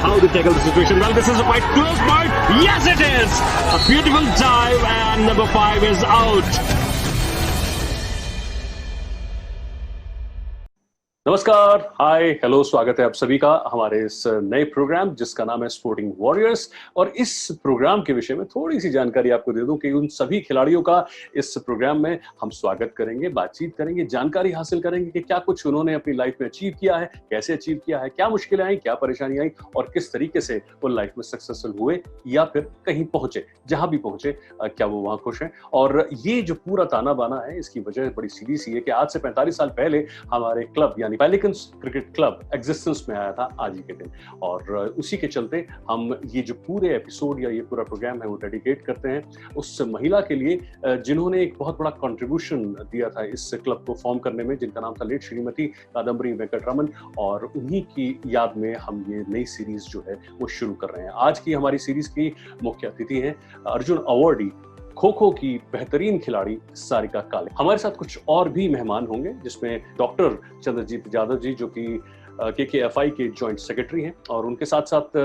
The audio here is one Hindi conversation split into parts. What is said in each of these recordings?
how to tackle the situation. Well, this is a quite close point. Yes, it is. A beautiful dive, and number 5 is out. नमस्कार, हाय, हेलो, स्वागत है आप सभी का हमारे इस नए प्रोग्राम जिसका नाम है स्पोर्टिंग वॉरियर्स। और इस प्रोग्राम के विषय में थोड़ी सी जानकारी आपको दे दूं कि उन सभी खिलाड़ियों का इस प्रोग्राम में हम स्वागत करेंगे, बातचीत करेंगे, जानकारी हासिल करेंगे कि क्या कुछ उन्होंने अपनी लाइफ में अचीव किया है, कैसे अचीव किया है, क्या मुश्किलें आई, क्या परेशानी आई और किस तरीके से वो लाइफ में सक्सेसफुल हुए या फिर कहीं पहुंचे, जहां भी पहुंचे क्या वो वहां खुश हैं। और ये जो पूरा ताना बाना है, इसकी वजह बड़ी सीधी सी है कि आज से 45 साल पहले हमारे क्लब यानी पेलिकन्स क्रिकेट क्लब एग्जिस्टेंस में आया था आज ही के दिन। और उसी के चलते हम ये जो पूरे एपिसोड या ये पूरा प्रोग्राम है वो डेडिकेट करते हैं उस महिला के लिए जिन्होंने एक बहुत बड़ा कंट्रीब्यूशन दिया था इस क्लब को फॉर्म करने में, जिनका नाम था लेट श्रीमती कादम्बरी वेंकटरमन। और उन्हीं की याद में हम ये नई सीरीज जो है वो शुरू कर रहे हैं। आज की हमारी सीरीज की मुख्य अतिथि हैं अर्जुन अवार्डी खो खो की बेहतरीन खिलाड़ी सारिका काले। हमारे साथ कुछ और भी मेहमान होंगे जिसमें डॉक्टर चंद्रजीत यादव जी जो कि KKFI के जॉइंट सेक्रेटरी हैं, और उनके साथ साथ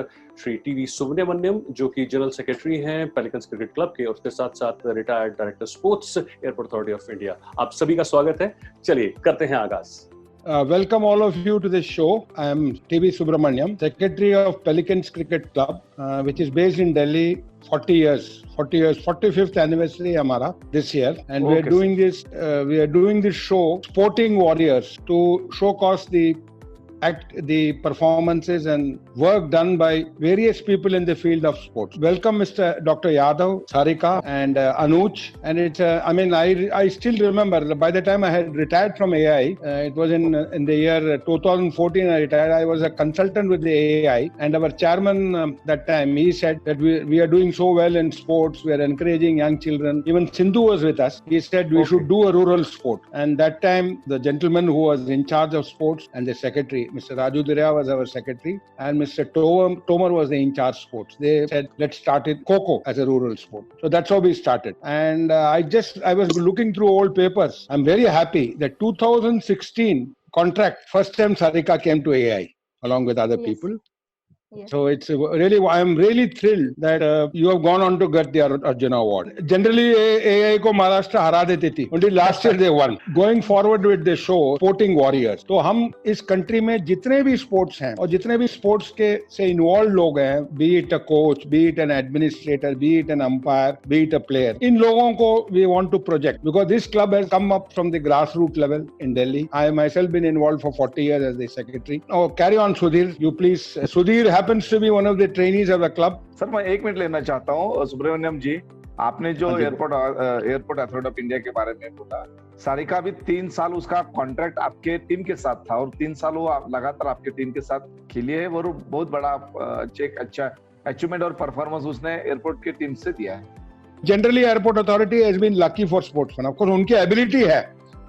श्री TV सुब्रमण्यम जो कि जनरल सेक्रेटरी हैं पेलिकन्स क्रिकेट क्लब के, और उसके साथ साथ retired director sports airport authority of India. आप सभी का स्वागत है। चलिए करते हैं आगाज। Welcome all of you to this show. I am TV Subramaniam, Secretary of Pelicans Cricket Club, which is based in Delhi. 40 years, 45th anniversary हमारा this year, and we are doing this show, Sporting Warriors, to showcase the performances and work done by various people in the field of sports. Welcome Mr. Dr. Yadav, Sarika and Anuj. And it's I still remember by the time I had retired from AI, it was in the year 2014 I retired. I was a consultant with the AI, and our chairman that time, he said that we are doing so well in sports, we are encouraging young children. Even Sindhu was with us. He said we should do a rural sport. And that time the gentleman who was in charge of sports and the secretary, Mr. Raju Dirya was our secretary, and Mr. Tomar was the in charge sports. They said, let's start it Kho as a rural sport. So that's how we started. And I was looking through old papers. I'm very happy that 2016 contract, first time Sarika came to AI along with other people. Yes. So it's really, I'm really thrilled that you have gone on to get the Arjuna Award. Generally, AI को महाराष्ट्र हरा देती थी. Only last year they won. Going forward with the show, Sporting Warriors. तो हम इस कंट्री में जितने भी स्पोर्ट्स हैं और जितने भी स्पोर्ट्स के से इन्वॉल्व लोग हैं, be it a coach, be it an administrator, be it an umpire, be it a player, इन लोगों को we want to project, because this club has come up from the grassroots level in Delhi. I myself been involved for 40 years as the secretary. Now carry on, Sudhir. You please. Sudhir happens to be one of the trainees of the club. Sir मैं 1 मिनट लेना चाहता हूँ। सुब्रमण्यम जी, आपने जो एयरपोर्ट अथॉरिटी ऑफ इंडिया के बारे में बोला, सारिका भी 3 साल उसका कॉन्ट्रैक्ट आपके टीम के साथ था, और 3 साल वो लगातार आपके टीम के साथ खेली है। वो बहुत बड़ा अच्छा अचीवमेंट और परफॉर्मेंस उसने एयरपोर्ट की टीम से दिया है। Generally airport authority has been lucky for sportsman. Of course उनकी एबिलिटी है,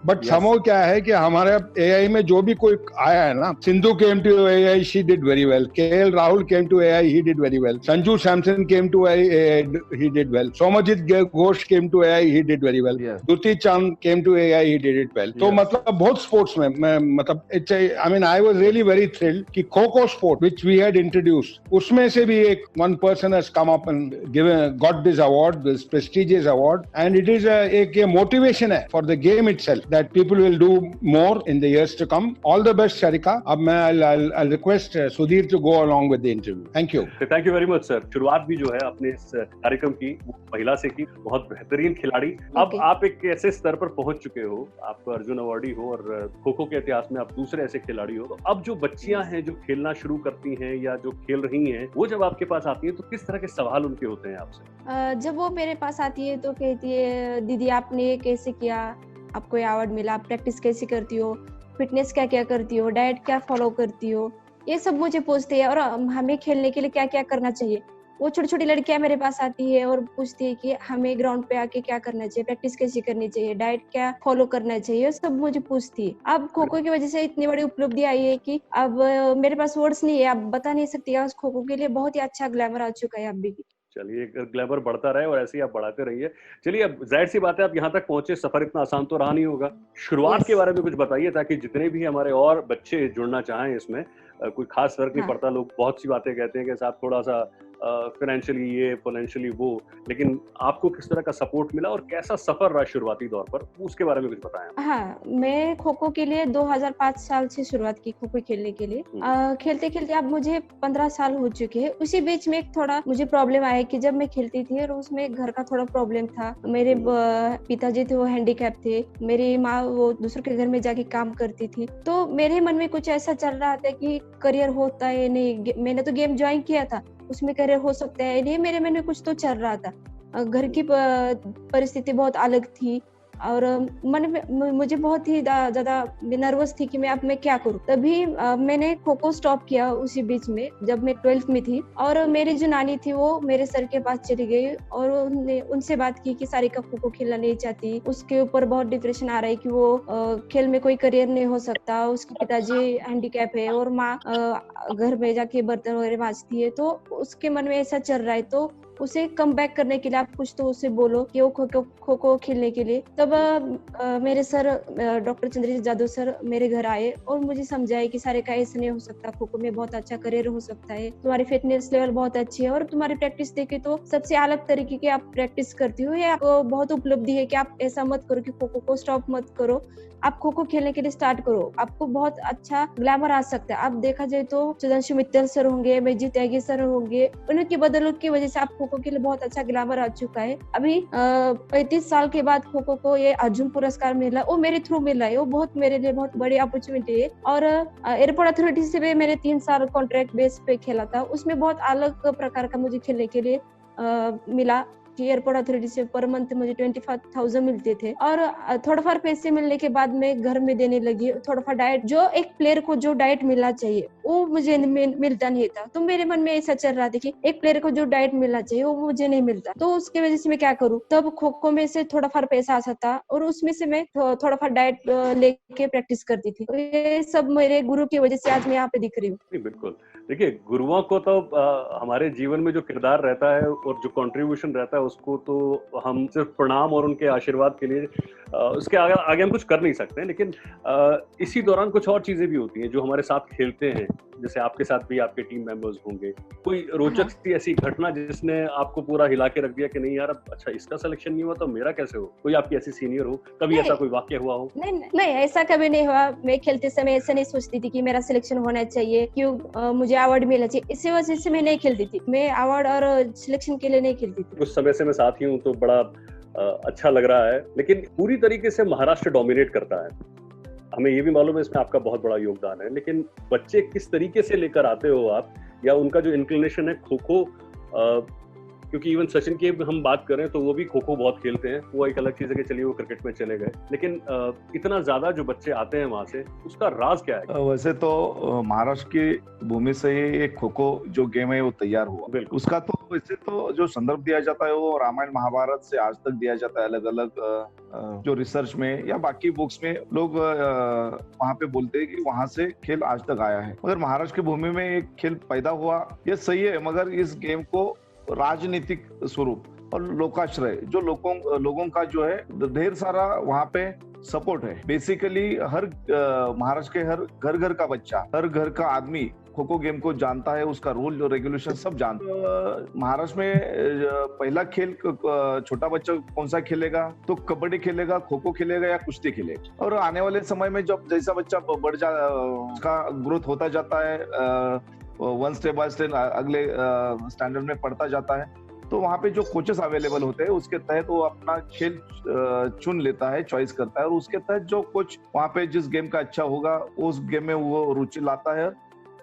बट समो क्या है कि हमारे एआई में जो भी कोई आया है ना, Sindhu came to AI, she did very well. KL Rahul came to AI, he did very well. Sanju Samson came to AI, he did well. Somjit Ghosh came to AI, he did very well. Dutee Chand came to AI, he did it well. तो मतलब बहुत स्पोर्ट्स में मतलब it's I was really very thrilled कि kho kho sport which we had introduced, उसमें से भी एक one person has come up and given got this award, this prestigious award, and it is एक मोटिवेशन है for the game itself that people will do more in the years to come. All the best, Sarika. अब मैं I'll request Sudhir to go along with the interview. Thank you. Thank you very much, sir. शुरुआत भी जो है अपने इस कार्यक्रम की महिला से की, बहुत बेहतरीन खिलाड़ी। अब आप एक ऐसे स्तर पर पहुंच चुके हो, आप अर्जुन अवार्डी हो और खो खो के इतिहास में आप दूसरे ऐसे खिलाड़ी हो। तो अब जो बच्चियां हैं जो खेलना शुरू करती हैं या जो खेल रही हैं, वो जब आपके पास आती है तो किस तरह के सवाल उनके होते हैं आपसे? जब वो मेरे पास आती है तो कहती है, दीदी आपने ये कैसे किया, आपको ये अवार्ड मिला, आप प्रैक्टिस कैसे करती हो, फिटनेस क्या क्या करती हो, डाइट क्या फॉलो करती हो, ये सब मुझे पूछती है। और हमें खेलने के लिए क्या क्या करना चाहिए। वो छोटी छोटी लड़कियां मेरे पास आती है और पूछती है कि हमें ग्राउंड पे आके क्या करना चाहिए, प्रैक्टिस कैसे करनी चाहिए, डाइट क्या फॉलो करना चाहिए, सब मुझे पूछती है। अब खो खो की वजह से इतनी बड़ी उपलब्धि आई है कि अब मेरे पास वर्ड्स नहीं है, अब बता नहीं सकती। उस खो खो के लिए बहुत ही अच्छा ग्लैमर आ चुका है अभी भी। चलिए, ग्लैमर बढ़ता रहे और ऐसे ही आप बढ़ाते रहिए। चलिए, अब जाहिर सी बात है आप यहाँ तक पहुंचे, सफर इतना आसान तो रहा नहीं होगा। शुरुआत के बारे में कुछ बताइए ताकि जितने भी हमारे और बच्चे जुड़ना चाहें इसमें, कोई खास फर्क नहीं हाँ पड़ता। लोग बहुत सी बातें कहते हैं कि साहब थोड़ा सा फाइनेंशियली ये, फाइनेंशियली वो, लेकिन आपको किस तरह का सपोर्ट मिला और कैसा सफर रहा शुरुआती दौर पर, उसके बारे में कुछ बताएं। हाँ, मैं खो-खो के लिए 2005 साल से शुरुआत की खो-खो खेलने के लिए। खेलते-खेलते अब मुझे 15 साल हो चुके हैं। उसी बीच में एक थोड़ा मुझे प्रॉब्लम आया कि जब मैं खेलती थी और उसमें घर का थोड़ा प्रॉब्लम था। मेरे पिताजी थे वो हैंडीकैप थे। मेरी माँ वो दूसरों के घर में जाके काम करती थी। तो मेरे मन में कुछ ऐसा चल रहा था कि करियर होता है नहीं। मैंने तो गेम जॉइन किया था, उसमें करियर हो सकता है नहीं। मेरे मन में कुछ तो चल रहा था। घर की परिस्थिति बहुत अलग थी और मन में मुझे बहुत ही ज़्यादा नर्वस थी कि मैं क्या करूँ। तभी मैंने खो-खो स्टॉप किया उसी बीच में जब मैं 12th में थी और मेरी जो नानी थी वो मेरे सर के पास चली गई और उनसे बात की कि सारिका खो-खो खेलना नहीं चाहती। उसके ऊपर बहुत डिप्रेशन आ रहा है कि वो खेल में कोई करियर नहीं हो सकता। उसके पिताजी हैंडीकैप है और माँ घर में जाके बर्तन वगैरह माँजती है। तो उसके मन में ऐसा चल रहा है तो उसे कम बैक करने के लिए आप कुछ तो उसे बोलो कि वो खो-खो खेलने के लिए। तब मेरे sir doctor Chandrajit Jadhav sir मेरे घर आए और मुझे समझाए कि सारिका ऐसे नहीं हो सकता, खो-खो में बहुत अच्छा करियर हो सकता है। तुम्हारी फिटनेस लेवल बहुत अच्छी है और तुम्हारी प्रैक्टिस देखे तो सबसे अलग तरीके की आप प्रैक्टिस करती हो। ये आपको बहुत उपलब्धि है कि आप ऐसा मत करो कि खो-खो को स्टॉप मत करो। आप खो-खो खेलने के लिए स्टार्ट करो। आपको बहुत अच्छा ग्लैमर आ सकता है। आप देखा जाए तो सुधांशु मित्तल सर होंगे, मेजर त्यागी सर होंगे, उनकी बदौलत की वजह से आप खो-खो के लिए बहुत अच्छा ग्लैमर आ चुका है। अभी 35 साल के बाद खो-खो को ये अर्जुन पुरस्कार मिला, वो मेरे थ्रू मिला है। वो बहुत मेरे लिए बहुत बड़ी अपॉर्चुनिटी है और एयरपोर्ट अथॉरिटी से भी मैंने 3 साल कॉन्ट्रैक्ट बेस पे खेला था। उसमें बहुत अलग प्रकार का मुझे खेलने के लिए मिला कि एयरपोर्ट अथॉरिटी से पर मंथ मुझे 25,000 मिलते थे और थोड़ा फार पैसे मिलने के बाद मैं घर में देने लगी। थोड़ा फार डाइट जो एक प्लेयर को जो डाइट मिलना चाहिए वो मुझे मिलता नहीं था। तो मेरे मन में ऐसा चल रहा था कि एक प्लेयर को जो डाइट मिलना चाहिए वो मुझे नहीं मिलता। तो उसके वजह से मैं क्या करूँ। तब खो-खो में से थोड़ा फार पैसा आता था और उसमें से मैं थोड़ा फार डाइट लेके प्रैक्टिस करती थी। तो ये सब मेरे गुरु की वजह से आज मैं यहाँ पे दिख रही हूँ। नहीं, बिल्कुल। देखिए, गुरुओं को तो हमारे जीवन में जो किरदार रहता है और जो कंट्रीब्यूशन रहता है उसको तो हम सिर्फ प्रणाम और उनके आशीर्वाद के लिए उसके आगे हम कुछ कर नहीं सकते। लेकिन इसी दौरान कुछ और चीजें भी होती हैं जो हमारे साथ खेलते हैं, जैसे आपके साथ भी आपके टीम मेंबर्स होंगे। कोई रोचक सी ऐसी घटना जिसने आपको पूरा हिला के रख दिया कि नहीं यार, अब अच्छा इसका सिलेक्शन नहीं हुआ तो मेरा कैसे हो? कोई आपकी ऐसी सीनियर हो, कभी ऐसा कोई वाकया हुआ हो? नहीं, ऐसा कभी नहीं हुआ। मैं खेलते समय ऐसा नहीं सोचती थी कि मेरा सिलेक्शन होना चाहिए, क्यों मुझे अवार्ड मिलना चाहिए। इसी वजह से मैं नहीं खेलती थी। मैं अवार्ड और सिलेक्शन के लिए नहीं खेलती थी। कुछ समय से मैं साथ ही हूँ तो बड़ा अच्छा लग रहा है, लेकिन पूरी तरीके से महाराष्ट्र डोमिनेट करता है। हमें ये भी मालूम है इसमें आपका बहुत बड़ा योगदान है, लेकिन बच्चे किस तरीके से लेकर आते हो आप, या उनका जो इंक्लिनेशन है खो-खो, क्योंकि इवन सचिन की हम बात करें तो वो भी खो-खो बहुत खेलते हैं। वो एक अलग चीज है कि चलिए वो क्रिकेट में चले गए, लेकिन इतना ज्यादा जो बच्चे आते हैं वहां से, उसका राज क्या है? वैसे तो महाराष्ट्र की भूमि से ही एक खो-खो जो गेम है वो तैयार हुआ। उसका तो वैसे तो जो संदर्भ दिया जाता है वो रामायण महाभारत से आज तक दिया जाता है। अलग अलग जो रिसर्च में या बाकी बुक्स में लोग वहाँ पे बोलते हैं कि वहां से खेल आज तक आया है। मगर महाराष्ट्र की भूमि में एक खेल पैदा हुआ, ये सही है, मगर इस गेम को राजनीतिक स्वरूप और लोकाश्रय जो लोगों का जो है ढेर सारा वहाँ पे सपोर्ट है। बेसिकली हर महाराष्ट्र के हर घर का बच्चा, हर घर का आदमी खो-खो गेम को जानता है, उसका रूल और रेगुलेशन सब जानता है। महाराष्ट्र में पहला खेल छोटा बच्चा कौन सा खेलेगा, तो कबड्डी खेलेगा, खो-खो खेलेगा या कुश्ती खेलेगा। और आने वाले समय में जब जैसा बच्चा बढ़ उसका ग्रोथ होता जाता है, वन स्टेप बाय स्टेप अगले स्टैंडर्ड में पढ़ता जाता है, तो वहाँ पे जो कोचेस अवेलेबल होते हैं उसके तहत वो अपना खेल चुन लेता है, चॉइस करता है, और उसके तहत जो कोच वहाँ पे जिस गेम का अच्छा होगा उस गेम में वो रुचि लाता है।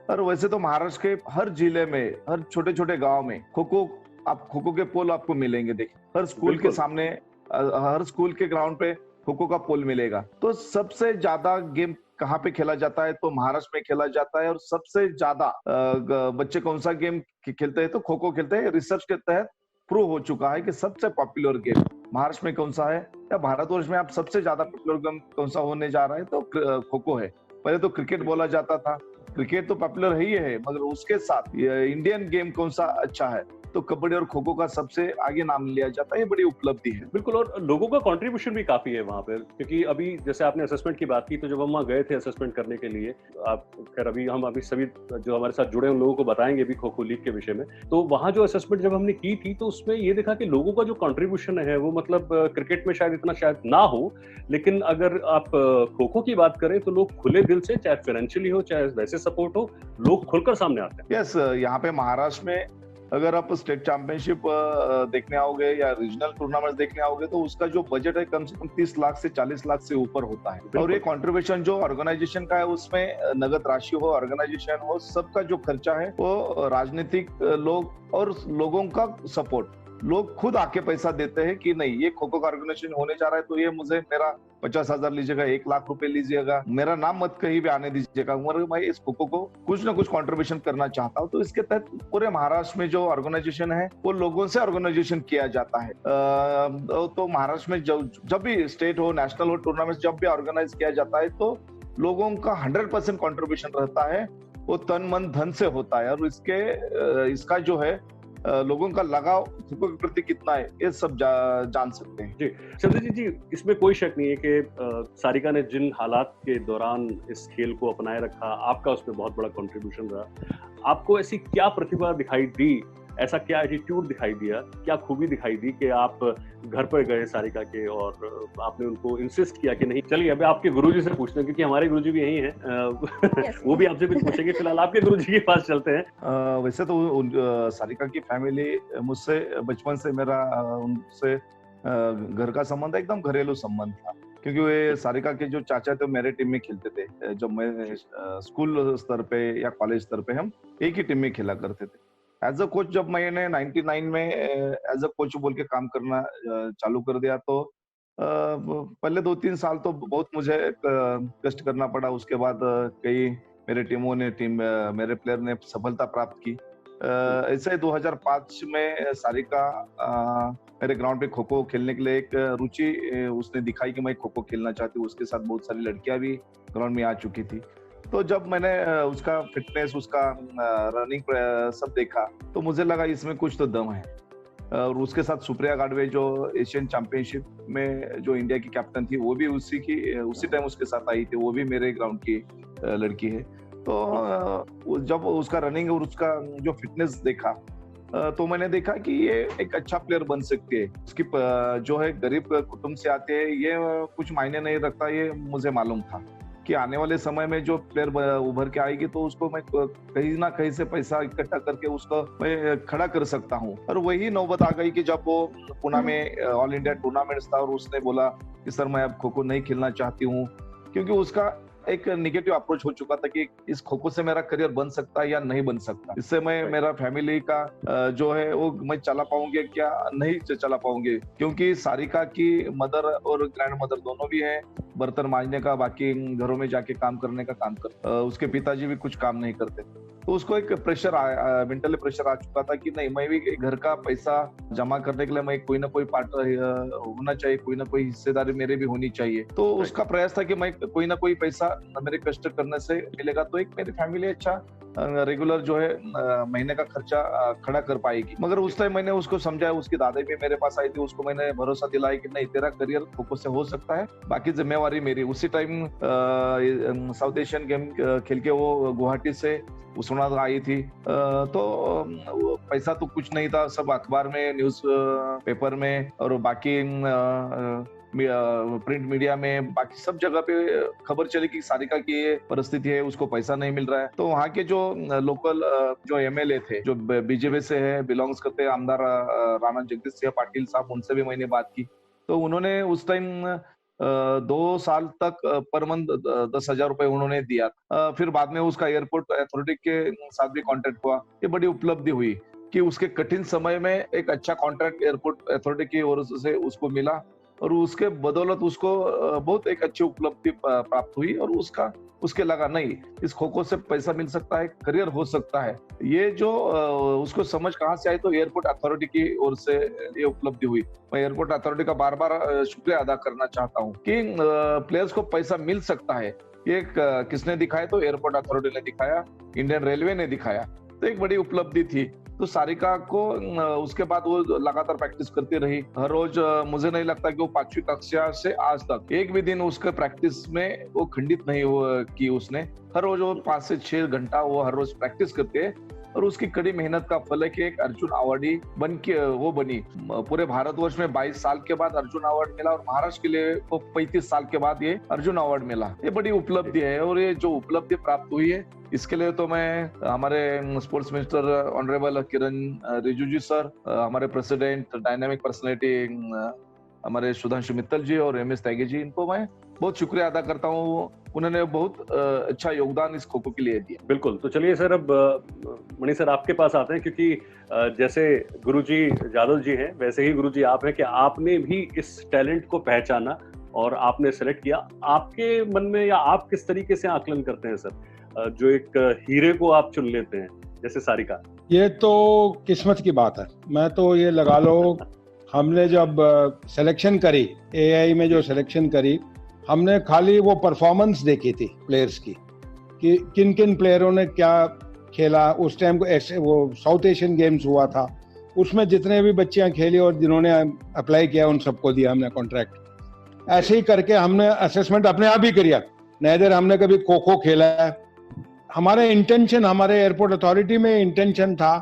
और वैसे तो महाराष्ट्र के हर जिले में, हर छोटे छोटे गांव में खो-खो के पोल आपको मिलेंगे। देखिए, हर स्कूल के सामने, हर स्कूल के ग्राउंड पे खो-खो का पोल मिलेगा। तो सबसे ज्यादा गेम कहाँ पे खेला जाता है, तो महाराष्ट्र में खेला जाता है। और सबसे ज्यादा बच्चे कौन सा गेम खेलते हैं, तो खो-खो खेलते हैं। रिसर्च के तहत प्रूव हो चुका है कि सबसे पॉपुलर गेम महाराष्ट्र में कौन सा है, या भारतवर्ष में आप सबसे ज्यादा पॉपुलर गेम कौन सा होने जा रहा है, तो खो-खो है। पहले तो क्रिकेट बोला जाता था, क्रिकेट तो पॉपुलर ही है, मगर उसके साथ इंडियन गेम कौन सा अच्छा है, तो कबड्डी और खो खो का सबसे आगे नाम लिया जाता है। ये बड़ी उपलब्धि है। बिल्कुल, और लोगों का कंट्रीब्यूशन भी काफी है वहाँ पे, क्योंकि अभी जैसे आपने असेसमेंट की बात की, तो जब हम वहाँ गए थे असेसमेंट करने के लिए, आप खैर अभी सभी जो हमारे साथ जुड़े उन लोगों को बताएंगे भी खो खो लीग के विषय में, तो वहाँ जो असेसमेंट जब हमने की थी, तो उसमें ये देखा कि लोगों का जो कंट्रीब्यूशन है वो मतलब क्रिकेट में शायद इतना शायद ना हो, लेकिन अगर आप खो खो की बात करें तो लोग खुले दिल से, चाहे फाइनेंशियली हो चाहे वैसे सपोर्ट हो, लोग खुलकर सामने आते हैं। यस, यहाँ पे महाराष्ट्र में अगर आप स्टेट चैंपियनशिप देखने आओगे या रीजनल टूर्नामेंट देखने आओगे, तो उसका जो बजट है कम से कम 30 लाख से 40 लाख से ऊपर होता है। और ये कंट्रीब्यूशन जो ऑर्गेनाइजेशन का है, उसमें नगद राशि हो, ऑर्गेनाइजेशन हो, सबका जो खर्चा है वो राजनीतिक लोग और लोगों का सपोर्ट, लोग खुद आके पैसा देते हैं कि नहीं ये खो खो का ऑर्गेनाइजेशन होने जा रहा है, तो ये मुझे मेरा 50,000 लीजिएगा, 1 लाख रुपए लीजिएगा, मेरा नाम मत कहीं भी आने दीजिएगा, मगर मैं इस खो खो को कुछ ना कुछ कंट्रीब्यूशन करना चाहता हूँ। तो इसके तहत पूरे महाराष्ट्र में जो ऑर्गेनाइजेशन है वो लोगों से ऑर्गेनाइजेशन किया जाता है। तो महाराष्ट्र में जब भी स्टेट हो, नेशनल हो, टूर्नामेंट जब भी ऑर्गेनाइज किया जाता है, तो लोगों का 100% कंट्रीब्यूशन रहता है, वो तन मन धन से होता है। और इसका जो है लोगों का लगाव खो खो के प्रति कितना है, ये सब जान सकते हैं। जी चंद्रजीत जी, इसमें कोई शक नहीं है कि सारिका ने जिन हालात के दौरान इस खेल को अपनाए रखा, आपका उसमें बहुत बड़ा कंट्रीब्यूशन रहा। आपको ऐसी क्या प्रतिभा दिखाई दी, ऐसा क्या एटीट्यूड दिखाई दिया, क्या खूबी दिखाई दी कि आप घर पर गए सारिका के और आपने उनको इंसिस्ट किया कि नहीं चलिए अभी आपके गुरुजी से पूछते हैं, क्योंकि हमारे गुरुजी भी यही हैं, वो भी आपसे कुछ पूछेंगे। फिलहाल आपके गुरुजी के पास चलते हैं। वैसे तो सारिका की फैमिली मुझसे बचपन से मेरा उनसे घर का संबंध एकदम घरेलू संबंध था, क्योंकि वे सारिका के जो चाचा थे मेरे टीम में खेलते थे। जब मैं स्कूल स्तर पे या कॉलेज स्तर पे हम एक ही टीम में खेला करते थे। एज अ कोच जब मैंने 99 में एज अ कोच बोल के काम करना चालू कर दिया, तो पहले 2-3 साल तो बहुत मुझे कष्ट करना पड़ा। उसके बाद कई मेरे प्लेयर ने सफलता प्राप्त की। ऐसे 2005 में सारिका मेरे ग्राउंड पे खो खो खेलने के लिए एक रुचि उसने दिखाई कि मैं खो खो खेलना चाहती हूँ। उसके साथ बहुत सारी लड़कियां भी ग्राउंड में आ चुकी थी। तो जब मैंने उसका फिटनेस, उसका रनिंग सब देखा, तो मुझे लगा इसमें कुछ तो दम है। और उसके साथ सुप्रिया गाडवे जो एशियन चैंपियनशिप में जो इंडिया की कैप्टन थी, वो भी उसी टाइम उसके साथ आई थी, वो भी मेरे ग्राउंड की लड़की है। तो जब उसका रनिंग और उसका जो फिटनेस देखा, तो मैंने देखा कि ये एक अच्छा प्लेयर बन सकती है। उसकी जो है गरीब कुटुंब से आते हैं, ये कुछ मायने नहीं रखता, ये मुझे मालूम था कि आने वाले समय में जो प्लेयर उभर के आएगी, तो उसको मैं कहीं ना कहीं से पैसा इकट्ठा करके उसको मैं खड़ा कर सकता हूँ। और वही नौबत आ गई कि जब वो पुणे में ऑल इंडिया टूर्नामेंट था और उसने बोला कि सर मैं अब खो खो नहीं खेलना चाहती हूँ, क्योंकि उसका एक नेगेटिव अप्रोच हो चुका था कि इस खो खो से मेरा करियर बन सकता है या नहीं बन सकता। इससे मैं मेरा फैमिली का जो है वो मैं चला पाऊंगी क्या नहीं चला पाऊंगी, क्योंकि सारिका की मदर और ग्रैंड मदर दोनों भी हैं, बर्तन मांजने का, बाकी घरों में जाके काम करने का काम कर, उसके पिताजी भी कुछ काम नहीं करते। तो उसको एक प्रेशर मेंटली प्रेशर आ चुका था कि नहीं, मैं भी घर का पैसा जमा करने के लिए मैं कोई ना कोई पार्ट होना चाहिए, कोई ना कोई हिस्सेदारी मेरे भी होनी चाहिए। तो उसका प्रयास था कि मैं कोई ना कोई पैसा मेरे कष्ट करने से मिलेगा, तो एक मेरी फैमिली अच्छा रेगुलर जो है महीने का खर्चा खड़ा कर पाएगी। मगर उस टाइम मैंने उसको समझाया, उसकी दादी भी मेरे पास आई थी, उसको मैंने भरोसा दिलाया कि नहीं, तेरा करियर खो खो से हो सकता है, बाकी जिम्मेवारी मेरी। उसी टाइम साउथ एशियन गेम खेल के वो गुवाहाटी से उसना आई थी। तो पैसा तो कुछ नहीं था, सब अखबार में, न्यूज पेपर में और बाकी प्रिंट मीडिया में, बाकी सब जगह पे खबर चली कि सारिका की ये परिस्थिति है, उसको पैसा नहीं मिल रहा है। तो वहाँ के जो लोकल जो एमएलए थे, जो बीजेपी से है, बिलोंग्स करते हैं, आमदार राणा जगदीश सिंह पाटिल साहब, उनसे भी मैंने बात की। तो उन्होंने उस टाइम 2 साल तक पर मंथ 10,000 रुपए उन्होंने दिया। फिर बाद में उसका एयरपोर्ट अथॉरिटी के साथ भी कॉन्टेक्ट हुआ। ये बड़ी उपलब्धि हुई कि उसके कठिन समय में एक अच्छा कॉन्ट्रैक्ट एयरपोर्ट अथॉरिटी की ओर से उसको मिला और उसके बदौलत उसको बहुत एक अच्छी उपलब्धि प्राप्त हुई और उसके लगा नहीं, इस खो खो से पैसा मिल सकता है, करियर हो सकता है। ये जो उसको समझ कहाँ से आई, तो एयरपोर्ट अथॉरिटी की ओर से ये उपलब्धि हुई। मैं एयरपोर्ट अथॉरिटी का बार बार शुक्रिया अदा करना चाहता हूँ कि प्लेयर्स को पैसा मिल सकता है। ये किसने दिखाया, तो एयरपोर्ट अथॉरिटी ने दिखाया, इंडियन रेलवे ने दिखाया, तो एक बड़ी उपलब्धि थी। तो सारिका को उसके बाद वो लगातार प्रैक्टिस करती रही हर रोज। मुझे नहीं लगता कि वो 5वीं कक्षा से आज तक एक भी दिन उसके प्रैक्टिस में वो खंडित नहीं की उसने। हर रोज वो 5 से 6 घंटा वो हर रोज प्रैक्टिस करते है और उसकी कड़ी मेहनत का फल है कि एक अर्जुन अवार्डी बन के वो बनी। पूरे भारतवर्ष में 22 साल के बाद अर्जुन अवार्ड मिला और महाराष्ट्र के लिए वो 35 साल के बाद ये अर्जुन अवार्ड मिला। ये बड़ी उपलब्धि है और ये जो उपलब्धि प्राप्त हुई है इसके लिए तो मैं हमारे स्पोर्ट्स मिनिस्टर ऑनरेबल किरण रिजिजू सर, हमारे प्रेसिडेंट डायनामिक पर्सनैलिटी हमारे सुधांशु मित्तल जी और MS त्यागी जी, इनको मैं बहुत शुक्रिया अदा करता हूँ। उन्होंने बहुत अच्छा योगदान इस खो खो के लिए दिया। बिल्कुल। तो चलिए सर, अब मणि सर आपके पास आते हैं, क्योंकि जैसे गुरुजी जादव जी हैं वैसे ही गुरुजी आप हैं कि आपने भी इस टैलेंट को पहचाना और आपने सेलेक्ट किया। आपके मन में या आप किस तरीके से आकलन करते हैं सर, जो एक हीरे को आप चुन लेते हैं जैसे सारिका? ये तो किस्मत की बात है। मैं तो ये लगा लो, हमने जब सिलेक्शन करी AI में, जो सिलेक्शन करी, हमने खाली वो परफॉर्मेंस देखी थी प्लेयर्स की कि किन किन प्लेयरों ने क्या खेला। उस टाइम को ऐसे वो साउथ एशियन गेम्स हुआ था, उसमें जितने भी बच्चियां खेली और जिन्होंने अप्लाई किया उन सबको दिया हमने कॉन्ट्रैक्ट। ऐसे ही करके हमने असेसमेंट अपने आप ही किया, नहीं हमने कभी खो खो खेला है। हमारे इंटेंशन, हमारे एयरपोर्ट अथॉरिटी में इंटेंशन था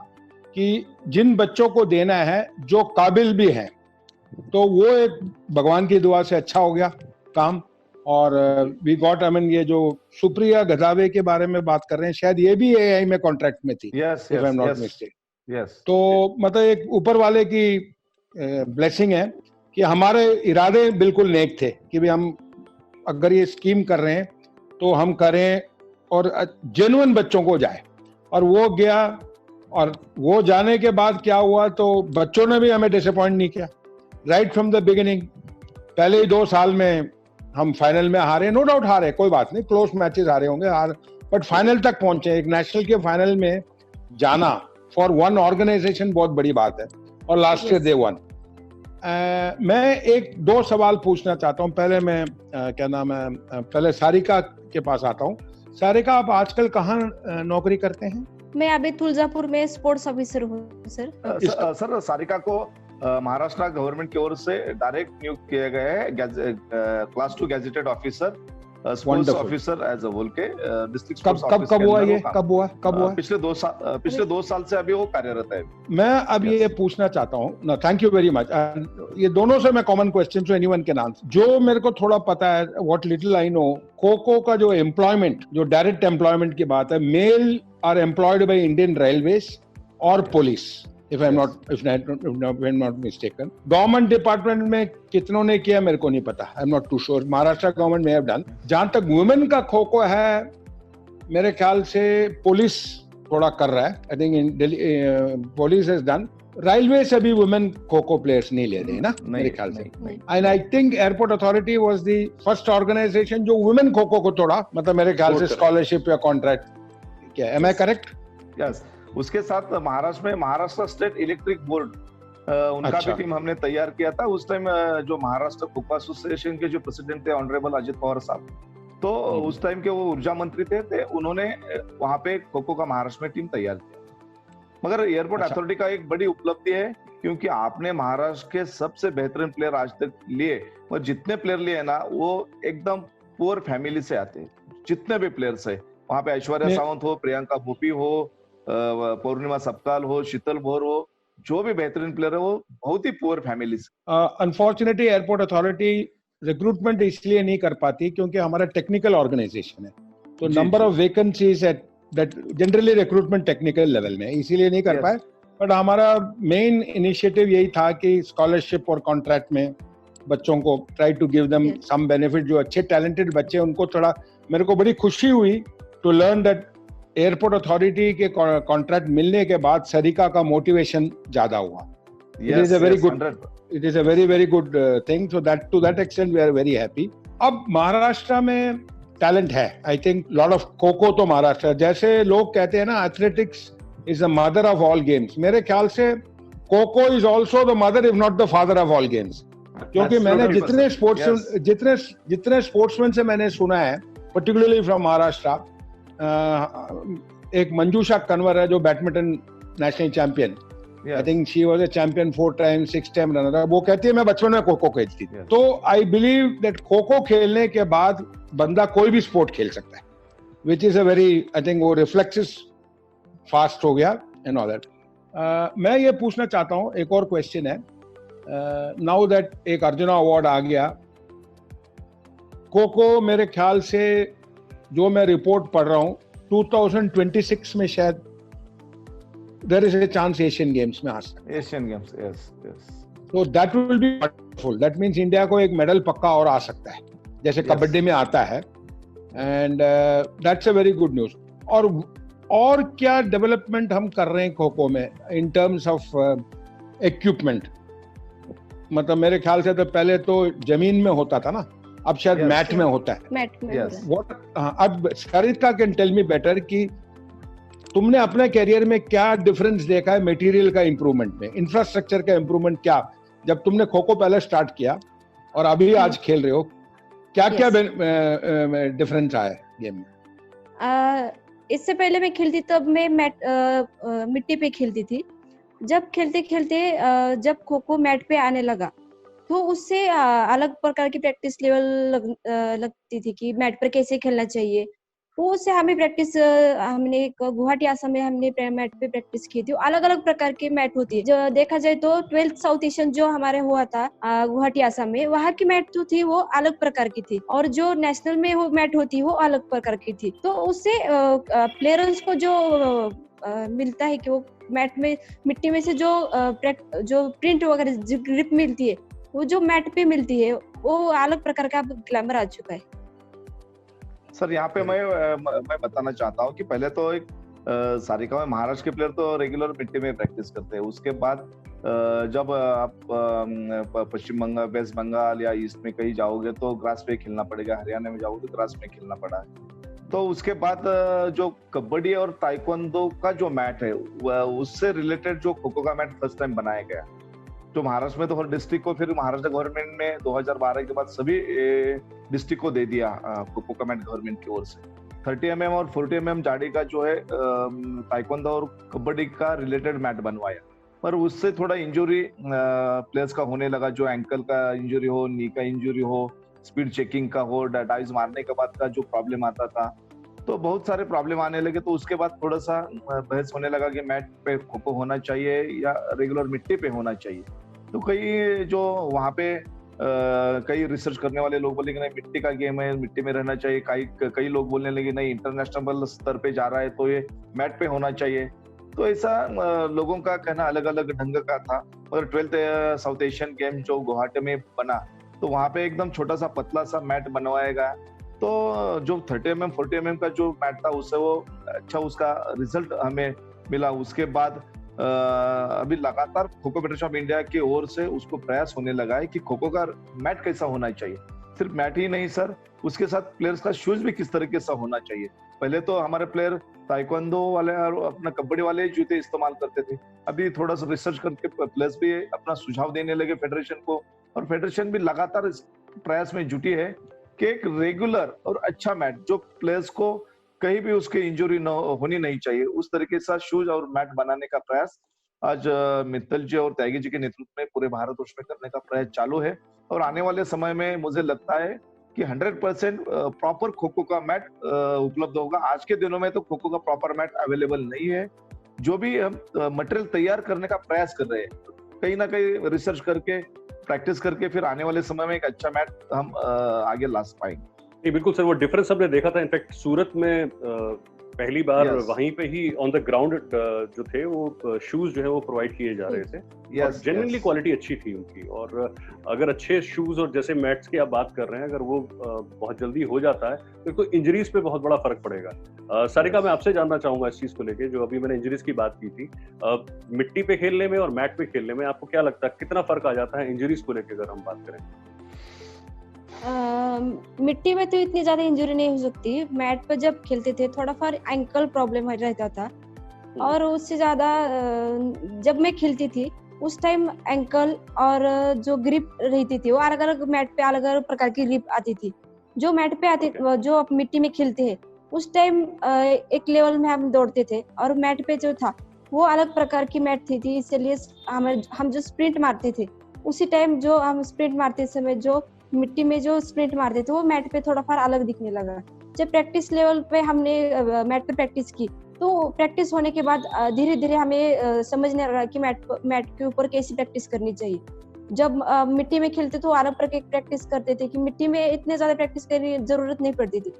कि जिन बच्चों को देना है जो काबिल भी हैं, तो वो एक भगवान की दुआ से अच्छा हो गया काम। और वी गॉट, आई मीन, ये जो सुप्रिया गधावे के बारे में बात कर रहे हैं, शायद ये भी AI में कॉन्ट्रैक्ट में थी, yes if I am not mistaken. Yes. तो मतलब एक ऊपर वाले की ब्लेसिंग है कि हमारे इरादे बिल्कुल नेक थे कि भी हम अगर ये स्कीम कर रहे हैं तो हम करें और जेन्युइन बच्चों को जाए। और वो गया, और वो जाने के बाद क्या हुआ, तो बच्चों ने भी हमें डिसअपॉइंट नहीं किया राइट फ्रॉम द बिगिनिंग। पहले ही 2 साल में हम फाइनल में हारे, नो डाउट हारे, कोई बात नहीं, क्लोज मैचेस हारे होंगे, बट फाइनल तक पहुंचे। एक नेशनल के फाइनल में जाना फॉर वन ऑर्गेनाइजेशन बहुत बड़ी बात है, और लास्ट ईयर दे वन। मैं 1-2 सवाल पूछना चाहता हूं। पहले मैं क्या नाम है, पहले सारिका के पास आता हूं। सारिका, आप आजकल कहाँ नौकरी करते हैं? मैं अभी तुलजापुर में स्पोर्ट्स ऑफिसर हूँ सर। सर, सारिका को महाराष्ट्र गवर्नमेंट की ओर से डायरेक्ट नियुक्त किया गया है class 2 gazetted officer, sports officer as a whole के डिस्ट्रिक्ट स्पोर्ट्स ऑफिस। कब हुआ ये? कब हुआ? पिछले 2 साल से अभी वो कार्यरत है। मैं अब ये पूछना चाहता हूँ ना, थैंक यू वेरी मच। ये दोनों से मैं common question, so anyone can answer. जो मेरे को थोड़ा पता है, व्हाट लिटिल आई नो, खो का जो एम्प्लॉयमेंट, जो डायरेक्ट एम्प्लॉयमेंट की बात है, male are employed by Indian railways और पुलिस, if I'm not mistaken. Government department में कितनों ने किया मेरे को नहीं पता, I am not too sure. Maharashtra government में हैव डन। जहां तक वुमेन का खो खो है, मेरे ख्याल से पुलिस थोड़ा कर रहा है। I think police has done. Railway से भी वुमेन खो खो प्लेयर्स नहीं ले रहे हैं ना, मेरे ख्याल से। And I think airport authority was the first organization जो वुमेन खो खो को थोड़ा, मतलब मेरे ख्याल से स्कॉलरशिप या कॉन्ट्रैक्ट क्या, एम आई करेक्ट? यस। उसके साथ महाराष्ट्र में महाराष्ट्र स्टेट इलेक्ट्रिक बोर्ड, उनका भी टीम हमने तैयार किया था। उस टाइम जो महाराष्ट्र खो खो एसोसिएशन के जो प्रेसिडेंट थे ऑनरेबल अजित पवार साहब, तो उस टाइम के वो ऊर्जा मंत्री थे, उन्होंने वहां पे खो खो का महाराष्ट्र में टीम तैयार किया। मगर एयरपोर्ट अथॉरिटी का एक बड़ी उपलब्धि है, क्योंकि आपने महाराष्ट्र के सबसे बेहतरीन प्लेयर आज तक लिए, और जितने प्लेयर लिए ना वो एकदम पुअर फैमिली से आते हैं। जितने भी प्लेयर्स है वहां पे, ऐश्वर्या सावंत हो, प्रियंका भोपी हो, पौर्णिमा सपकाल हो, शीतल भोर हो, जो भी बेहतरीन प्लेयर है वो बहुत ही पुअर फैमिली से। अनफॉर्चुनेटली एयरपोर्ट अथॉरिटी रिक्रूटमेंट इसलिए नहीं कर पाती क्योंकि हमारा टेक्निकल ऑर्गेनाइजेशन है, तो number of vacancies at that generally recruitment technical level में, इसीलिए नहीं कर पाए। बट हमारा मेन इनिशिएटिव यही था कि स्कॉलरशिप और कॉन्ट्रैक्ट में बच्चों को try to give them some benefit. जो अच्छे टैलेंटेड बच्चे, उनको थोड़ा, मेरे को बड़ी खुशी हुई to learn that airport authority के कॉन्ट्रैक्ट मिलने के बाद सरिका का मोटिवेशन ज्यादा हुआ। It is a very good. It is a very good thing. So that to that extent we are very happy. अब महाराष्ट्र में टैलेंट है. I think lot of kho-kho तो महाराष्ट्र, जैसे लोग कहते हैं ना, athletics is the mother of all games. मेरे ख्याल से kho-kho is also the mother if not the father of all games. क्योंकि मैंने जितने स्पोर्ट्समैन से मैंने सुना है, particularly from महाराष्ट्र, एक मंजूषा कन्वर है जो badminton national champion, I think she was a champion 4 times 6 time runner, वो कहती है मैं बचपन में खो-खो खेलती थी. तो आई बिलीव दैट खो-खो खेलने के बाद बंदा कोई भी स्पोर्ट खेल सकता है, which is a very, I think वो रिफ्लेक्सेस फास्ट हो गया एंड ऑल दैट. मैं ये पूछना चाहता हूँ, एक और क्वेश्चन है. नाउ दैट एक अर्जुना अवार्ड आ गया, खो-खो मेरे ख्याल से जो मैं रिपोर्ट पढ़ रहा हूँ 2026 में शायद there is a chance Asian Games में आ सकता है. Asian Games, yes. So that will be wonderful. That means India को एक मेडल पक्का और आ सकता है, जैसे कबड्डी में आता है. And that's a very good news. और क्या डेवलपमेंट हम कर रहे हैं खो-खो में in terms of equipment? मतलब मेरे ख्याल से तो पहले तो जमीन में होता था ना, अब शायद मैट में होता है. मैट में होता है. अब सरिता कैन टेल मी बेटर कि तुमने अपने करियर में क्या डिफरेंस देखा है मटेरियल का इंप्रूवमेंट में, इंफ्रास्ट्रक्चर का इंप्रूवमेंट क्या, जब तुमने खो-खो पहले स्टार्ट किया और अभी आज खेल रहे हो, क्या क्या डिफरेंस आया है गेम में? इससे पहले मैं खेलती तब मैं मिट्टी पे खेलती थी. जब खेलते खेलते जब खो-खो मैट पे आने लगा तो उससे अलग प्रकार की प्रैक्टिस लेवल लगती थी कि मैट पर कैसे खेलना चाहिए. वो उससे हमें प्रैक्टिस, हमने गुवाहाटी आसाम में हमने मैट पे प्रैक्टिस की थी. अलग अलग प्रकार के मैट होती है. जो देखा जाए तो 12th साउथ एशियन जो हमारे हुआ था गुवाहाटी आसाम में, वहाँ की मैट जो थी वो अलग प्रकार की थी, और जो नेशनल में वो मैट होती वो अलग प्रकार की थी. तो उससे प्लेयर्स को जो मिलता है कि वो मैट में मिट्टी में से जो प्रिंट वगैरह जो ग्रिप मिलती है, वो जो मैट पे मिलती है वो अलग प्रकार का ग्लैमर आ चुका है. सर यहाँ पे मैं बताना चाहता हूँ कि पहले तो एक सारिका में महाराष्ट्र के प्लेयर तो रेगुलर मिट्टी में प्रैक्टिस करते हैं. उसके बाद जब आप पश्चिम बंगाल, वेस्ट बंगाल या ईस्ट में कहीं जाओगे तो ग्रास पे खेलना पड़ेगा, हरियाणा में जाओगे तो ग्रास में खेलना पड़ा है. तो उसके बाद जो कबड्डी और ताइक्वांडो का जो मैट है उससे रिलेटेड जो खो-खो का मैट फर्स्ट टाइम बनाया गया, तो महाराष्ट्र में तो हर डिस्ट्रिक्ट को, फिर महाराष्ट्र गवर्नमेंट ने 2012 के बाद सभी डिस्ट्रिक्ट को दे दिया खो-खो का मैट गवर्नमेंट की ओर से. 30 mm और 40 mm जाड़ी का जो है ताइक्वांडो और कबड्डी का रिलेटेड मैट बनवाया. पर उससे थोड़ा इंजरी प्लेयर्स का होने लगा, जो एंकल का इंजरी हो, नी का इंजरी हो, स्पीड चेकिंग का हो, डाइज मारने के बाद का जो प्रॉब्लम आता था, तो बहुत सारे प्रॉब्लम आने लगे. तो उसके बाद थोड़ा सा बहस होने लगा कि मैट पे खो-खो होना चाहिए या रेगुलर मिट्टी पे होना चाहिए. तो कई जो वहाँ पे कई रिसर्च करने वाले लोग बोले कि नहीं, मिट्टी का गेम है, मिट्टी में रहना चाहिए. कई लोग बोलने लगे नहीं, इंटरनेशनल स्तर पे जा रहा है तो ये मैट पे होना चाहिए. तो ऐसा लोगों का कहना अलग अलग ढंग का था. और 12th साउथ एशियन गेम जो गुवाहाटी में बना, तो वहाँ पे एकदम छोटा सा पतला सा मैट बनवाया गया. तो जो 30 mm 40 mm का जो मैट था उससे वो अच्छा उसका रिजल्ट हमें मिला. उसके बाद अभी लगातार खो-खो फेडरेशन ऑफ इंडिया की ओर से उसको प्रयास होने लगा है कि खो-खो का मैट कैसा होना चाहिए. सिर्फ मैट ही नहीं सर, उसके साथ प्लेयर्स का शूज भी किस तरीके से होना चाहिए. पहले तो हमारे प्लेयर ताइक्वांडो वाले और अपना कबड्डी वाले जूते इस्तेमाल करते थे. अभी थोड़ा सा रिसर्च करके प्लेयर्स भी अपना सुझाव देने लगे फेडरेशन को, और फेडरेशन भी लगातार इस प्रयास में जुटी है कि एक रेगुलर और अच्छा मैट जो प्लेयर्स को कहीं भी उसके इंजरी होनी नहीं चाहिए, उस तरीके से शूज और मैट बनाने का प्रयास आज मित्तल जी और त्यागी जी के नेतृत्व में पूरे भारतवर्ष में करने का प्रयास चालू है. और आने वाले समय में मुझे लगता है कि 100% प्रॉपर खो-खो का मैट उपलब्ध होगा. आज के दिनों में तो खो-खो का प्रॉपर मैट अवेलेबल नहीं है. जो भी हम मटेरियल तैयार करने का प्रयास कर रहे हैं, कहीं ना कहीं रिसर्च करके, प्रैक्टिस करके, फिर आने वाले समय में एक अच्छा मैच हम आगे ला पाएंगे. बिल्कुल सर, वो डिफरेंस हमने देखा था. इनफैक्ट सूरत में पहली बार Yes. वहीं पे ही ऑन द ग्राउंड जो थे वो शूज जो है वो प्रोवाइड किए जा रहे थे और यस जेन्युइनली क्वालिटी अच्छी थी उनकी। और अगर अच्छे शूज और जैसे मैट्स की आप बात कर रहे हैं, अगर वो बहुत जल्दी हो जाता है तो इंजरीज पे बहुत बड़ा फर्क पड़ेगा। सारिका, मैं आपसे जानना चाहूंगा इस चीज को लेके, जो अभी मैंने इंजरीज की बात की थी, मिट्टी पे खेलने में और मैट पे खेलने में आपको क्या लगता है कितना फर्क आ जाता है इंजरीज को लेके अगर हम बात करें? मिट्टी में तो इतनी ज्यादा इंजरी नहीं हो सकती। मैट पर जब खेलते थे थोड़ा फार एंकल प्रॉब्लम रहता था, और उससे ज्यादा जब मैं खेलती थी उस टाइम एंकल और जो ग्रिप रहती थी वो अलग अलग मैट पे अलग अलग प्रकार की ग्रिप आती थी। जो मैट पे आती जो आप मिट्टी में खेलते हैं उस टाइम एक लेवल में हम दौड़ते थे, और मैट पे जो था वो अलग प्रकार की मैट थी, इसलिए हम जो स्प्रिंट मारते थे उसी टाइम जो हम स्प्रिंट मारते समय जो मिट्टी में जो स्प्रिंट मारते थे वो मैट पे थोड़ा फार अलग दिखने लगा। जब प्रैक्टिस लेवल पे हमने मैट पे प्रैक्टिस की तो प्रैक्टिस होने के बाद धीरे धीरे हमें समझने लगा कि मैट के ऊपर कैसी प्रैक्टिस करनी चाहिए। जब मिट्टी में खेलते तो अलग प्रकार की प्रैक्टिस करते थे कि मिट्टी में इतने ज्यादा प्रैक्टिस करने की जरूरत नहीं पड़ती थी।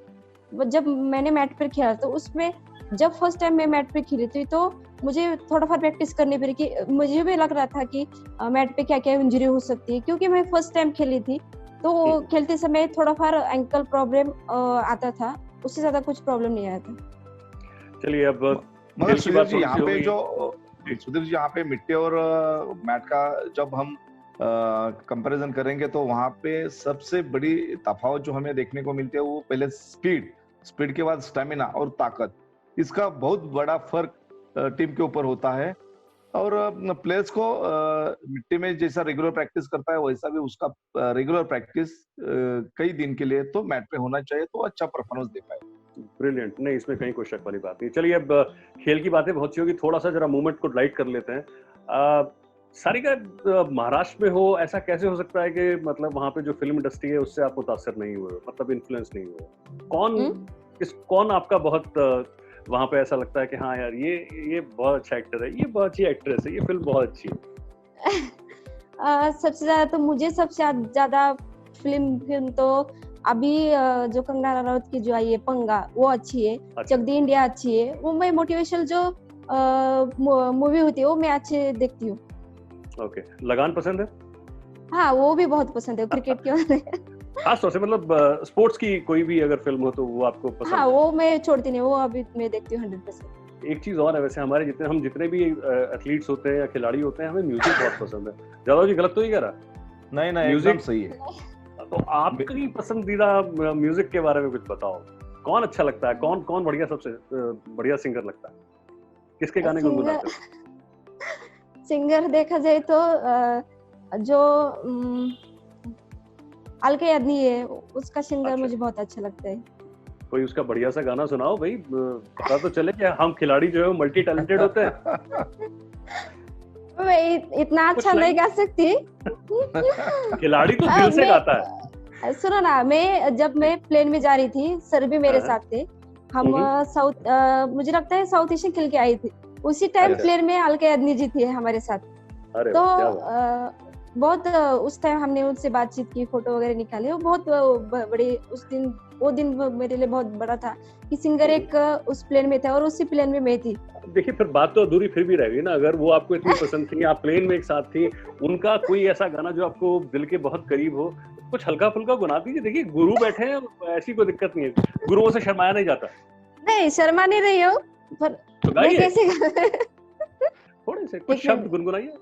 जब मैंने मैट पर खेला तो उसमें जब फर्स्ट टाइम मैं मैट पे खेली थी तो मुझे थोड़ा फार प्रैक्टिस करनी पड़ी कि मुझे भी लग रहा था कि मैट पे क्या क्या इंजरी हो सकती है, क्योंकि मैं फर्स्ट टाइम खेली थी तो खेलते समय थोड़ा फार एंकल प्रॉब्लम आता था, उससे ज्यादा कुछ प्रॉब्लम नहीं आया था। चलिए अब मगर सुधीर जी यहाँ पे सुधीर जी यहाँ पे मिट्टी और मैट का जब हम कंपैरिजन करेंगे तो वहाँ पे सबसे बड़ी तफावत जो हमें देखने को मिलती है वो पहले स्पीड के बाद स्टेमिना और ताकत, इसका बहुत बड़ा फर्क टीम के ऊपर होता है। और प्लेयर्स को मिट्टी में जैसा रेगुलर प्रैक्टिस करता है वैसा भी उसका रेगुलर प्रैक्टिस कई दिन के लिए तो मैट पे होना चाहिए तो अच्छा परफॉर्मेंस दे पाए। ब्रिलियंट, नहीं इसमें कहीं कोई शक वाली बात नहीं। चलिए अब खेल की बातें बहुत सी होगी, थोड़ा सा जरा मूवमेंट को लाइट कर लेते हैं। सारिका, महाराष्ट्र में हो ऐसा कैसे हो सकता है कि मतलब वहां पे जो फिल्म इंडस्ट्री है उससे आप मुतासर नहीं हुए, मतलब इन्फ्लुएंस नहीं हुए? कौन आपका बहुत वहां पे ऐसा लगता है कि हाँ यार ये बहुत अच्छा एक्टर है, ये बहुत अच्छी एक्ट्रेस है, ये फिल्म बहुत अच्छी है? सबसे ज्यादा तो मुझे सबसे ज्यादा फिल्म तो अभी जो कंगना रनौत की जो आई है पंगा वो अच्छी है। अच्छा। चक दी इंडिया अच्छी है, वो मैं मोटिवेशनल जो मूवी होती है वो मैं अच्छे देखती हूँ। ओके, लगान पसंद है? हाँ, वो भी बहुत पसंद है, क्रिकेट की खास तौर से मतलब स्पोर्ट्स की कोई भी अगर फिल्म हो तो वो आपको पसंद हाँ, है? वो मैं छोड़ती नहीं, वो अभी मैं देखती हूँ 100%। एक चीज और है वैसे, हमारे जितने भी एथलीट्स होते हैं या खिलाड़ी होते हैं, हमें म्यूजिक बहुत पसंद है। जादव जी गलत तो नहीं कह रहा? नहीं म्यूजिक एकदम सही है। तो आपकी पसंदीदा म्यूजिक के बारे में कुछ बताओ, कौन अच्छा लगता है, कौन बढ़िया, सबसे बढ़िया सिंगर लगता है, किसके गाने गुनगुनाते हो? सिंगर देखा जाए तो जो अलका याग्निक है उसका सिंगर अच्छा। मुझे बहुत अच्छा लगता है। कोई उसका बढ़िया सा गाना सुनाओ भाई, पता तो चले कि हम खिलाड़ी जो है मल्टी टैलेंटेड होते हैं। मैं इतना अच्छा नहीं गा सकती। खिलाड़ी तो दिल से गाता है। सुनो ना, जब मैं प्लेन में जा रही थी, सर भी मेरे साथ थे, हम मुझे लगता है साउथ एशियन खेल के आई थी, उसी टाइम प्लेन में अलका याग्निक जी थी हमारे साथ। तो बहुत उस टाइम हमने उनसे बातचीत की, फोटो वगैरह निकाले, वो बहुत बड़े वो दिन मेरे लिए बहुत बड़ा था कि सिंगर एक उस प्लेन में था और उसी प्लेन में मैं थी। देखिए फिर बात तो अधूरी फिर भी रह गई ना, अगर वो आपको इतनी पसंद थी, आप प्लेन में एक साथ थी, उनका कोई ऐसा गाना जो आपको दिल के बहुत करीब हो, कुछ हल्का फुल्का गुना दीजिए। देखिए गुरु बैठे हैं, ऐसी कोई दिक्कत नहीं है, गुरुओं से शर्माया नहीं जाता। नहीं, शर्मा नहीं रही हो, पर तो गाइए कैसे थोड़े से कुछ शब्द गुनगुनाइए।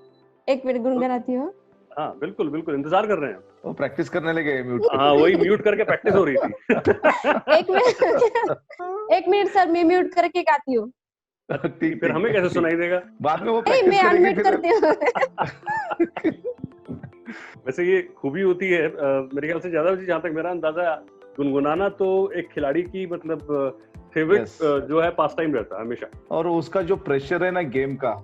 एक मिनट गुनगुनाती हूँ। हाँ बिल्कुल बिल्कुल, इंतजार कर रहे हैं। वो प्रैक्टिस करने लगे म्यूट। हाँ वही म्यूट करके प्रैक्टिस हो रही थी। एक मिनट सर, मैं म्यूट करके गाती हूँ। फिर हमें कैसे सुनाई देगा? बाद में वो मैं अनम्यूट करती हूँ। वैसे ये खूबी होती है मेरे ख्याल से, ज्यादा जहाँ तक मेरा अंदाजा, गुनगुनाना तो एक खिलाड़ी की मतलब फेवरेट जो है पास टाइम रहता है हमेशा। और उसका जो प्रेशर है ना गेम का,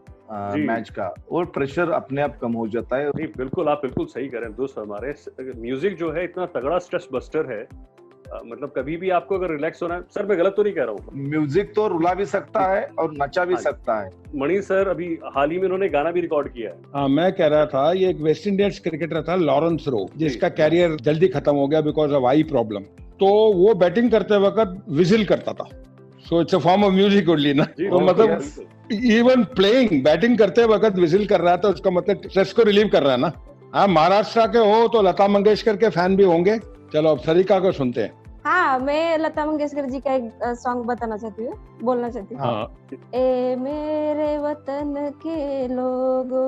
मैच का, वो प्रेशर अपने आप कम हो जाता है। नहीं बिल्कुल, आप बिल्कुल सही कह रहे हैं दोस्त। हमारे म्यूजिक जो है इतना तगड़ा स्ट्रेस बस्टर है, मतलब कभी भी आपको अगर रिलैक्स होना है, सर मैं गलत तो नहीं कह रहा हूँ, म्यूजिक तो रुला भी सकता है और नचा भी सकता है। मणि सर अभी हाल ही में उन्होंने गाना भी रिकॉर्ड किया है। हाँ, मैं कह रहा था, ये एक वेस्ट इंडीज क्रिकेटर था लॉरेंस रो, जिसका कैरियर जल्दी खत्म हो गया बिकॉज ऑफ आई प्रॉब्लम। तो वो बैटिंग करते वक्त विजिल करता था, so it's a form of music only ना. जी, तो बहुत मतलब बढ़िया। इवन प्लेइंग बैटिंग करते वक्त विजिल कर रहा है तो उसका मतलब स्ट्रेस को रिलीव कर रहा है ना. हाँ, महाराष्ट्र के हो तो लता मंगेशकर के फैन भी होंगे. चलो अब सरिका को सुनते हैं. हाँ, मैं लता मंगेशकर जी का एक सॉन्ग बताना चाहती हूँ, बोलना चाहती हूँ. हाँ, ए मेरे वतन के लोगो,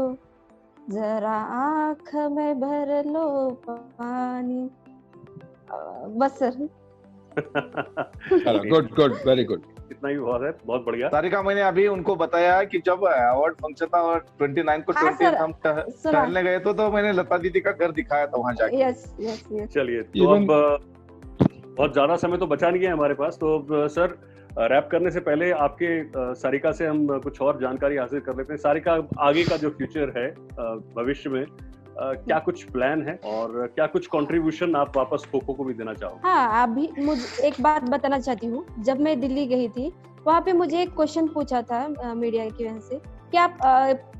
जरा आँख में भर लो पानी. बस सर. चलो गुड गुड वेरी गुड. इतना ही बहुत है, बहुत बढ़िया. सारिका, मैंने अभी उनको बताया कि जब अवार्ड फंक्शन था और 29 को हाँ, 20 सर, हम सुना. टहलने गए तो मैंने लता दीदी का घर दिखाया था वहां जाके. Yes yes yes. चलिए, तो Even- अब बहुत ज्यादा समय तो बचा नहीं है हमारे पास, तो अब सर रैप करने से पहले आपके सारिका से हम कुछ और जानकारी हासिल कर लेते हैं. सारिका, आगे का जो फ्यूचर है भविष्य में, क्या कुछ प्लान है और क्या कुछ कंट्रीब्यूशन आप वापस खो खो को भी देना चाहोगे? हाँ, अभी मुझे एक बात बताना चाहती हूँ. जब मैं दिल्ली गई थी, वहाँ पे मुझे एक क्वेश्चन पूछा था मीडिया की वजह से कि आप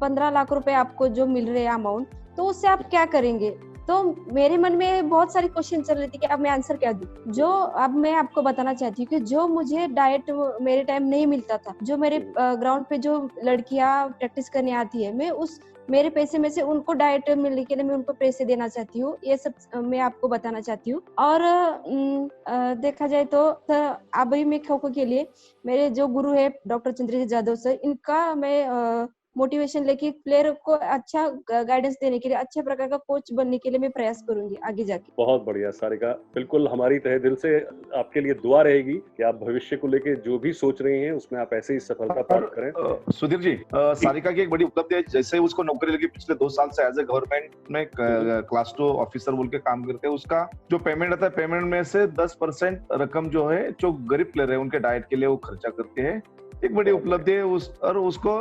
15 लाख रुपए आपको जो मिल रहे हैं अमाउंट, तो उससे आप क्या करेंगे. तो मेरे मन में बहुत सारी क्वेश्चन चल रही थी कि अब मैं आंसर क्या दूं. जो अब मैं आपको बताना चाहती हूँ कि जो मुझे डाइट मेरे टाइम नहीं मिलता था, जो मेरे ग्राउंड पे जो लड़कियां प्रैक्टिस करने आती है, मैं उस मेरे पैसे में से उनको डाइट मिलने के लिए मैं उनको पैसे देना चाहती हूँ. ये सब मैं आपको बताना चाहती हूँ. और देखा जाए तो अभी मैं खो खो के लिए मेरे जो गुरु है डॉक्टर चंद्रजीत जादव सर, इनका मैं मोटिवेशन लेके प्लेयर को अच्छा गाइडेंस देने के लिए, अच्छे प्रकार का कोच बनने के लिए मैं प्रयास करूंगी आगे जाके. बहुत बढ़िया सारिका, बिल्कुल हमारी तहे दिल से आपके लिए दुआ रहेगी कि आप भविष्य को लेके जो भी सोच रही हैं उसमें आप ऐसे ही सफलता प्राप्त करें. सुधीर जी, सारिका की एक बड़ी उपलब्धि है, जैसे उसको नौकरी लगी पिछले 2 साल से एज ए गवर्नमेंट में क्लास 2 ऑफिसर बोल के काम करते हैं. उसका जो पेमेंट आता है, पेमेंट में से 10% रकम जो है जो गरीब प्लेयर है उनके डाइट के लिए वो खर्चा करते हैं. एक बड़ी उपलब्धि है और उसको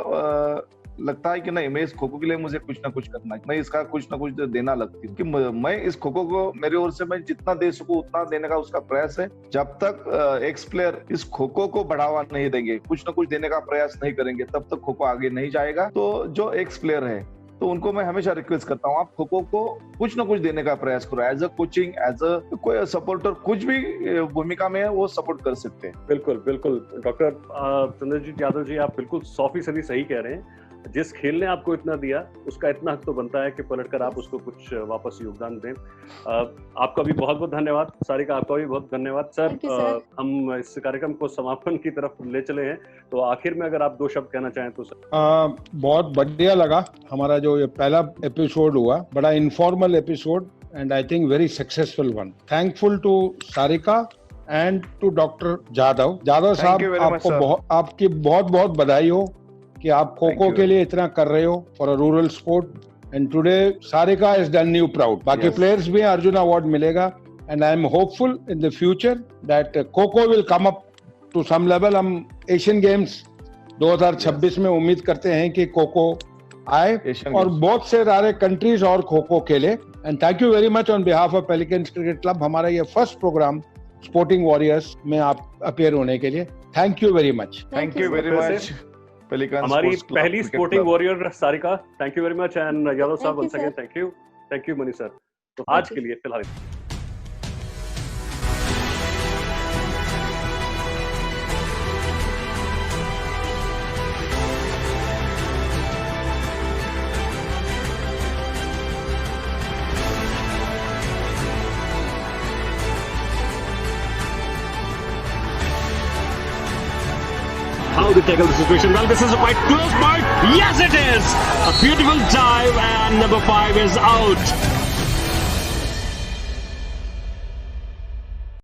लगता है कि नहीं, मैं इस खो खो के लिए मुझे कुछ ना कुछ करना है, मैं इसका कुछ ना कुछ देना लगती हूँ कि मैं इस खो खो को मेरी ओर से मैं जितना दे सकूं उतना देने का उसका प्रयास है. जब तक एक्स प्लेयर इस खो खो को बढ़ावा नहीं देंगे, कुछ ना कुछ देने का प्रयास नहीं करेंगे, तब तक खो खो आगे नहीं जाएगा. तो जो एक्स प्लेयर है तो उनको मैं हमेशा रिक्वेस्ट करता हूँ, आप खो खो को कुछ ना कुछ देने का प्रयास करो. As a coaching, as a कोई सपोर्टर, कुछ भी भूमिका में है वो सपोर्ट कर सकते हैं. बिल्कुल बिल्कुल डॉक्टर चंद्रजीत यादव जी, आप बिल्कुल 100% सही कह रहे हैं. जिस खेल ने आपको इतना दिया उसका इतना हक तो बनता है कि पलटकर आप उसको कुछ वापस योगदान दें. आपका भी बहुत बहुत धन्यवाद. सारिका, आपका भी बहुत धन्यवाद. सर, हम इस कार्यक्रम को समापन की तरफ ले चले हैं, तो आखिर में अगर आप 2 शब्द कहना चाहें तो सर. बहुत बढ़िया लगा हमारा जो ये पहला एपिसोड हुआ, बड़ा informal episode and I think very successful one. Thankful to Sarika and to doctor Jadhav sahab, आपकी बहुत बहुत बधाई हो कि आप खो खो के लिए इतना कर रहे हो for a rural sport. And today Sarika has done you proud. बाकी प्लेयर्स भी अर्जुन अवार्ड मिलेगा and I am hopeful in the future that kho kho will come up to some level. हम एशियन गेम्स 2026 में उम्मीद करते हैं कि खो खो आए और बहुत से सारे कंट्रीज और खो खो खेले. And thank you very much on behalf of pelicans cricket club. हमारा ये फर्स्ट प्रोग्राम स्पोर्टिंग वॉरियर्स में आप अपीयर होने के लिए thank you very much. Thank you very much. हमारी पहली sporting warrior Sarika, thank you very much. And Yadav साहब, once again thank you Mani sir. तो आज के लिए फिलहाल how to tackle the situation. Well, this is a quite close point. Yes, it is. A beautiful dive and number 5 is out.